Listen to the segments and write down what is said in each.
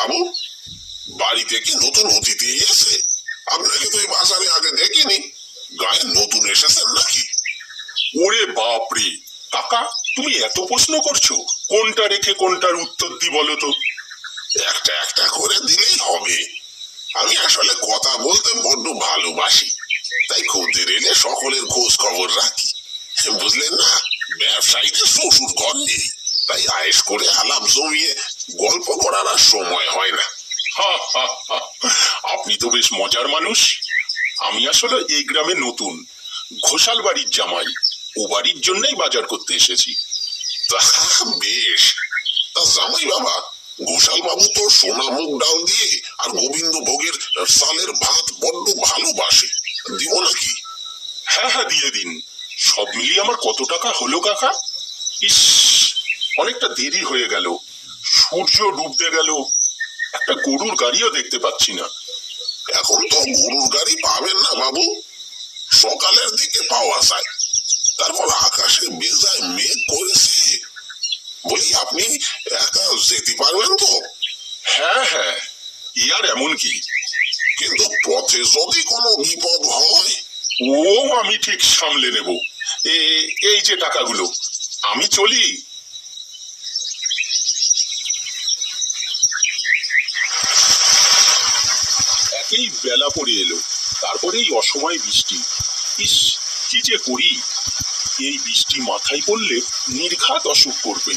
বাবু, বাড়িতে কি নতুন অতিথি এসে? আপনাকে তো এই বাজারে আগে দেখিনি। গায়ে নতুন এসেছেন নাকি? ওরে বাপরে কাকা, তুমি এত প্রশ্ন করছো, কোনটা রেখে কোনটার উত্তর দি বলো তো? একটা একটা করে দিলেই হবে। আমি আসলে কথা বলতে বড্ড ভালোবাসি, তাই খদ্দের এলে সকলের খোঁজ খবর রাখি, বুঝলেন না? ব্যবসায়ীদের শ্বশুর ঘর নেই, তাই আয়েশ করে আলাপ জমিয়ে গল্প করার আর সময় হয় না। আপনি তো বেশ মজার মানুষ। আমি আসলে এই গ্রামে নতুন, ঘোষাল বাড়ির জামাই। ও বাড়ির জন্যই বাজার করতে এসেছি। তা বেশ। তা জামাই বাবা, ঘোষাল বাবু তো সোনা মুগ ডাল দিয়ে আর গোবিন্দ ভোগের চালের ভাত বড্ড ভালোবাসে, দিব নাকি? হ্যাঁ হ্যাঁ, দিয়ে দিন। সব মিলিয়ে আমার কত টাকা হলো কাকা? ইস, অনেকটা দেরি হয়ে গেল, সূর্য ডুবতে গেল, একটা গরুর গাড়িও দেখতে পাচ্ছি না। এখন তো গরুর গাড়ি পাবেন না বাবু, সকালের দিকে পাওয়া যায়। তারপর আকাশে বেজায় মেঘ করেছে। বলি, আপনি একা যেতে পারবেন তো? হ্যাঁ হ্যাঁ, ইয়ার এমন কি? কিন্তু পথে যদি কোনো বিপদ হয়? ও আমি ঠিক সামলে নেব। এই যে টাকাগুলো, আমি চলি। একেই বেলা পড়ে এলো, তারপরে এই অসময়ে বৃষ্টি। ইস, কি যে করি! এই বৃষ্টি মাথায় পড়লে নির্ঘাত অসুখ করবে।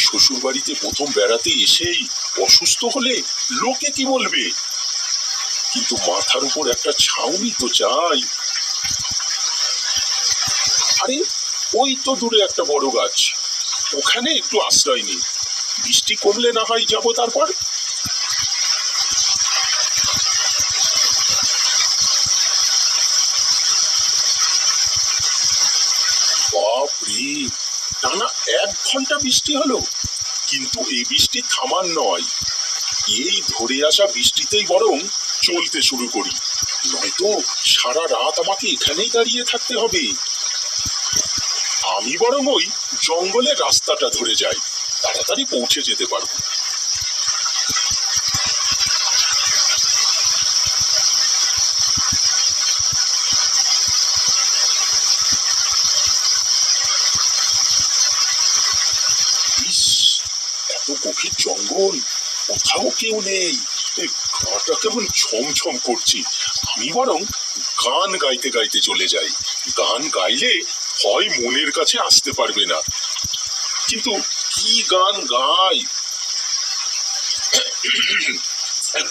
শ্বশুর বাড়িতে প্রথম বেড়াতে এসেই অসুস্থ হলে লোকে কি বলবে? কিন্তু মাথার উপর একটা ছাউনি তো চাই। আরে, ওই তো দূরে একটা বড় গাছ, ওখানে একটু আশ্রয় নেই। বৃষ্টি কমলে না হয় যাবো। তারপর বাপরে, টানা 1 ঘন্টা বৃষ্টি হলো, কিন্তু এই বৃষ্টি থামার নয়। এই ধরে আসা বৃষ্টিতেই বরং চলতে শুরু করি, নয়তো সারা রাত আমাকে এখানেই দাঁড়িয়ে থাকতে হবে। আমি বরং ওই জঙ্গলের রাস্তাটা ধরে যাই, তাড়াতাড়ি পৌঁছে যেতে পারবো। ইস, এত গভীর জঙ্গল, কোথাও কেউ নেই। গাটা কেমন ছমছম করছে। আমি বরং গান গাইতে গাইতে চলে যাই। গান গাইলে হয় মনের কাছে আসতে পারবে না, কিন্তু কি গান গাই?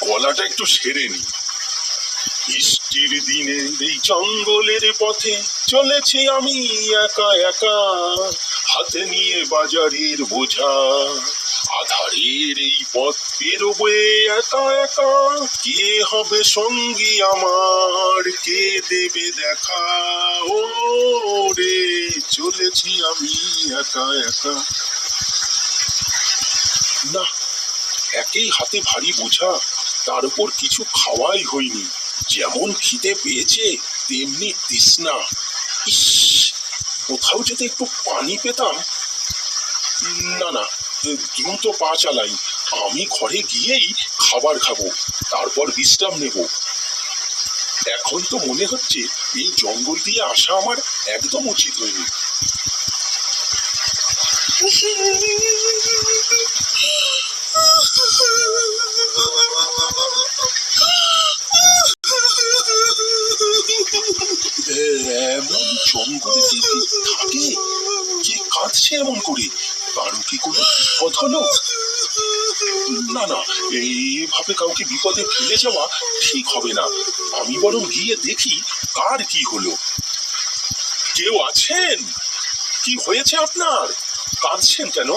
গলাটা একটু সেরে নি। বৃষ্টির দিনে এই জঙ্গলের পথে চলেছি আমি একা একা, হাতে নিয়ে বাজারের বোঝা। আধারের এই পথ পেরোবে একা একা, কে হবে সঙ্গী আমার, কে দেবে দেখা? ও রে, চলেছি আমি একা একা। না, একেই হাতে ভারী বোঝা, তার উপর কিছু খাওয়াই হয়নি। যেমন খিদে পেয়েছে তেমনি তৃষ্ণা। ইস, কোথাও যদি একটু পানি পেতাম। না না, দ্রুত পা চালাই। আমি ঘরে গিয়েই খাবার খাবো, তারপর বিশ্রাম নেব। এখন তো মনে হচ্ছে এই জঙ্গল দিয়ে আসা আমার একদম উচিত হয়নি। এমন জঙ্গলে থাকে, কে কাঁদছে এমন করে? কারো কি কোনো বিপদ হলো? না না, এইভাবে কাউকে বিপদে ফেলে যাওয়া ঠিক হবে না। আমি বরং গিয়ে দেখি কার কি হলো। কেউ আছেন? কি হয়েছে আপনার? কাঁদছেন কেন?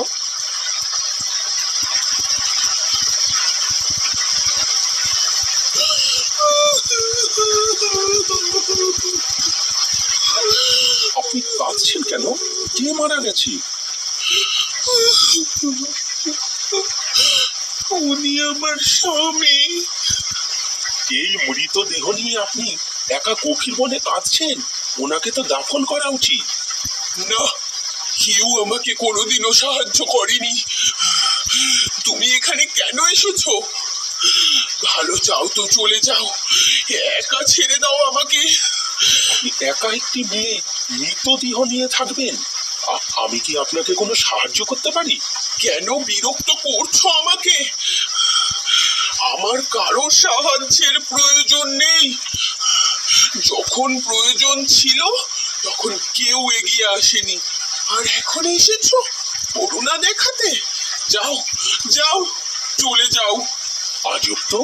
আপনি কাঁদছেন কেন? কে মারা গেছে? উনি আমার স্বামী। এই মৃতদেহ নিয়ে আপনি একা গভীর বনে কাঁদছেন? ওনাকে তো দাফন করা উচিত। না, কেউ আমাকে কোনোদিনও সাহায্য করেনি। তুমি এখানে কেন এসেছো? ভালো যাও তো, চলে যাও, একা ছেড়ে দাও আমাকে। একা একটি মেয়ে মৃতদেহ নিয়ে থাকবেন? আমি কি আপনাকে কোনো সাহায্য করতে পারি? কেন বিরক্ত করছো আমাকে? আমার কারো সাহায্যের প্রয়োজন নেই। যখন প্রয়োজন ছিল তখন কেউ এগিয়ে আসেনি, আর এখন এসেছো করুণা দেখাতে? যাও যাও, চলে যাও। আজব তো,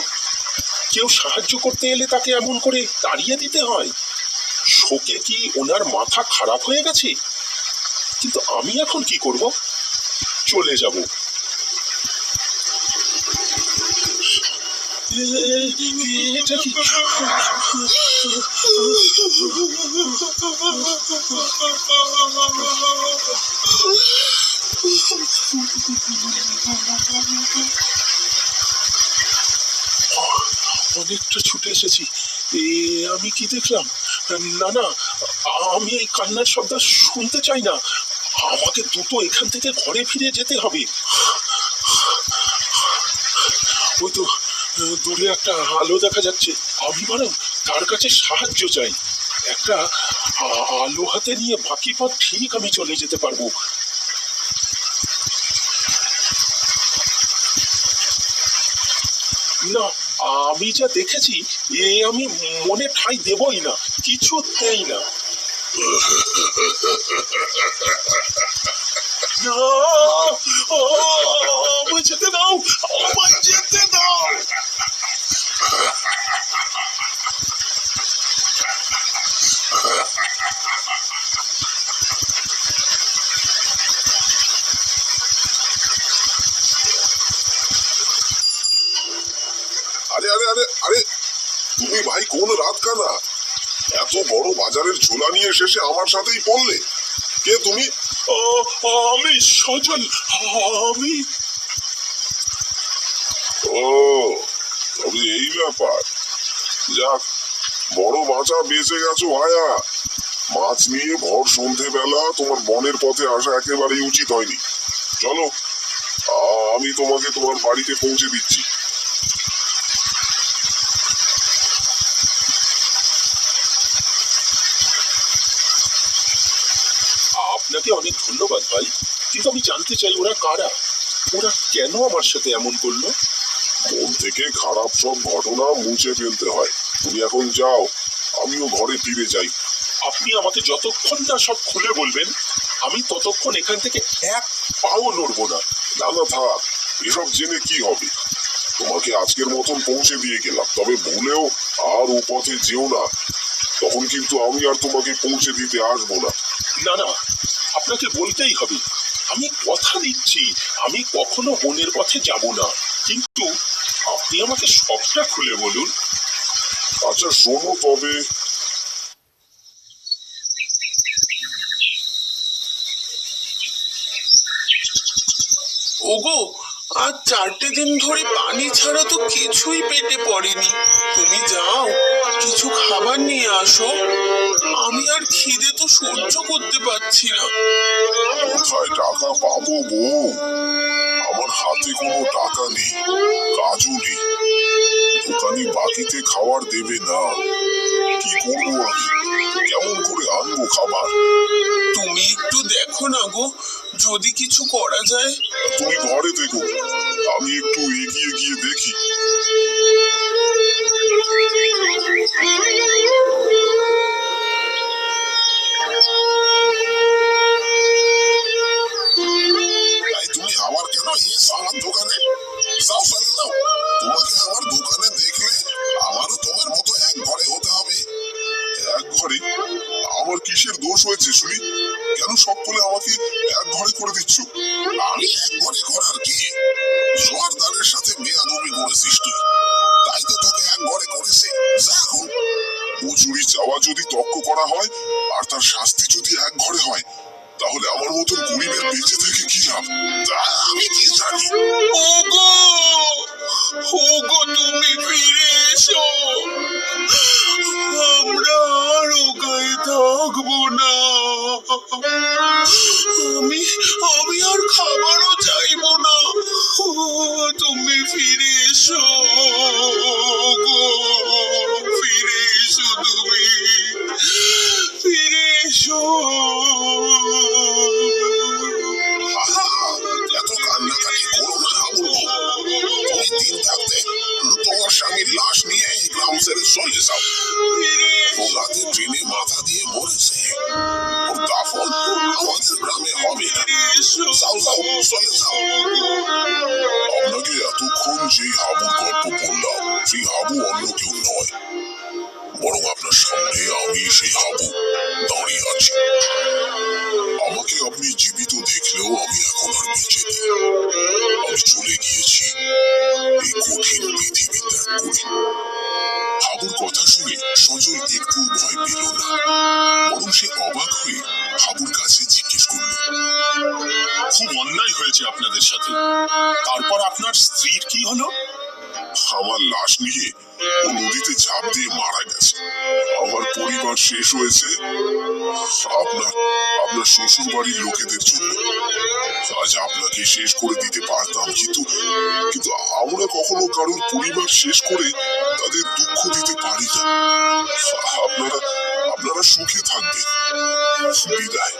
কেউ সাহায্য করতে এলে তাকে এমন করে তাড়িয়ে দিতে হয়। শোকে কি ওনার মাথা খারাপ হয়ে গেছে? কিন্তু আমি এখন কি করব? চলে যাব। এটা কি? অনেকটা ছুটে এসেছি। আমি কি দেখলাম? না না, আমি এই কান্নার শব্দ শুনতে চাই না। আমাকে দ্রুত এখান থেকে ঘরে ফিরে যেতে হবে। ওই তো দূরে একটা আলো দেখা যাচ্ছে। আমি বরং তার কাছে সাহায্য চাই। একটা আলো হাতে নিয়ে বাকি পথ ঠিক আমি চলে যেতে পারবো। না, আমি যা দেখেছি আমি মনে ঠাঁই দেবই না, কিছুতেই না। আমায় যেতে দাও, আমায় যেতে দাও। আরে আরে আরে আরে, তুমি ভাই কোন রাত কানা? এত বড় বাজারের ঝোলা নিয়ে শেষে আমার সাথেই পড়লে। কে তুমি? আমি সজল। আমি ও, তবে এই ব্যাপার। যাক, বড় বাঁচা বেঁচে গেছো ভায়া। মাছ নিয়ে ভর সন্ধেবেলা তোমার বনের পথে আসা একেবারেই উচিত হয়নি। চলো, আমি তোমাকে তোমার বাড়িতে পৌঁছে দিচ্ছি। আপনাকে অনেক ধন্যবাদ ভাই, কিন্তু আমি জানতে চাই ওরা কারা? ওরা কেন আমার সাথে এমন করলো? মন থেকে খারাপ সব ঘটনা মুছে ফেলতে হয়। তুমি এখন যাও, আমিও ঘরে ফিরে যাই। আপনি আমাকে যতক্ষণ না সব খুলে বলবেন, আমি ততক্ষণ এখান থেকে এক পাও নড়বো না। না না, থাক, এসব জেনে কি হবে। তোমাকে আজকের মতন পৌঁছে দিয়ে গেলাম, তবে ভুলেও আর ও পথে যেও না। তখন কিন্তু আমি আর তোমাকে পৌঁছে দিতে আসবো না। না না, আপনাকে বলতেই হবে। আমি কথা দিচ্ছি আমি কখনো বনের পথে যাব না, কিন্তু আপনি আমাকে সবটা খুলে বলুন। আচ্ছা শোনো তবে। ওগো, আজ 4টে দিন ধরে পানি ছাড়া তো কিছুই পেটে পড়েনি। তুমি যাও, কিছু খাবার নিয়ে আসো। আমি আর খিদে তো সহ্য করতে পারছি না। কোথায় টাকা পাবো বউ? আমার হাতে কোনো টাকা নেই, কাজও নেই। দোকানি বাকিতে খাবার দেবে না। কি করবো আমি? কেমন করে আনবো খাবার? তুমি একটু দেখো না গো, যদি কিছু করা যায়। তুমি ঘরে থেকো, আমি একটু এগিয়ে গিয়ে দেখি। তুমি আবার কেন এসো আমার দোকানে? যাও, ফেলে দাও। তোমাকে আমার দোকানে দেখলে আমারও তোমার মতো এক ঘরে হতে হবে। এক ঘরে? আমার কিসের দোষ হয়েছে শুনি? কেন সকলে আমাকে এক ঘরে করে দিচ্ছ? আমি এক ঘরে করার কি? জোয়ারদারের সাথে বেয়াদবি করেছিস তুই, তাই তো তোকে এক ঘরে করেছে। এখন মজুরি চাওয়া যদি তক্ক করা হয় আর তার শাস্তি যদি এক ঘরে হয়, তাহলে আমার মতন গরিবের বেঁচে থেকে কি লাভ? তা আমি কি জানি? ওগো, ওগো, তুমি ফিরে এসো। আমরা আর ও গায়ে থাকবো না। আমি আমি আর খাবারও চাইবো না। আহা, এত কান্নাকাটি করো না হাবুল বউ। তুমি দিন থাকতে তোমার স্বামীর লাশ নিয়ে এই গ্রাম ছেড়ে চলে যাও। ও রাতে ট্রেনে মাথা দিয়ে মরেছে, ওর দাফন আমাদের গ্রামে হবে না। যাও যাও, চলে যাও। আপনাকে এতক্ষণ যেই হাবুর গল্প বললাম, সেই হাবু অন্য কেউ নয়, বরং আপনার সামনে আমি সেই হাবু দাঁড়িয়ে আছি। আমাকে আপনি জীবিত দেখলেও আমি এখন আর বেঁচে নেই। আমি চলে গিয়েছি এই কঠিন পৃথিবী ত্যাগ করে। হাবুর কথা শুনে সজল একটু ভয় পেল না, বরং সে অবাক হয়ে হাবুর কাছে জিজ্ঞেস করল, খুব অন্যায় হয়েছে আপনাদের সাথে। তারপর আপনার স্ত্রীর কি হলো? আমার লাশ নিয়ে ও নদীতে ঝাঁপ দিয়ে মারা গেছে। আমার পরিবার শেষ হয়েছে আপনার আপনার শ্বশুর বাড়ির লোকেদের জন্য। আজ আপনাকে শেষ করে দিতে পারতাম, কিন্তু কিন্তু আমরা কখনো কারোর পরিবার শেষ করে তাদের দুঃখ দিতে পারি না। আপনারা আপনারা সুখে থাকবেন। বিদায়।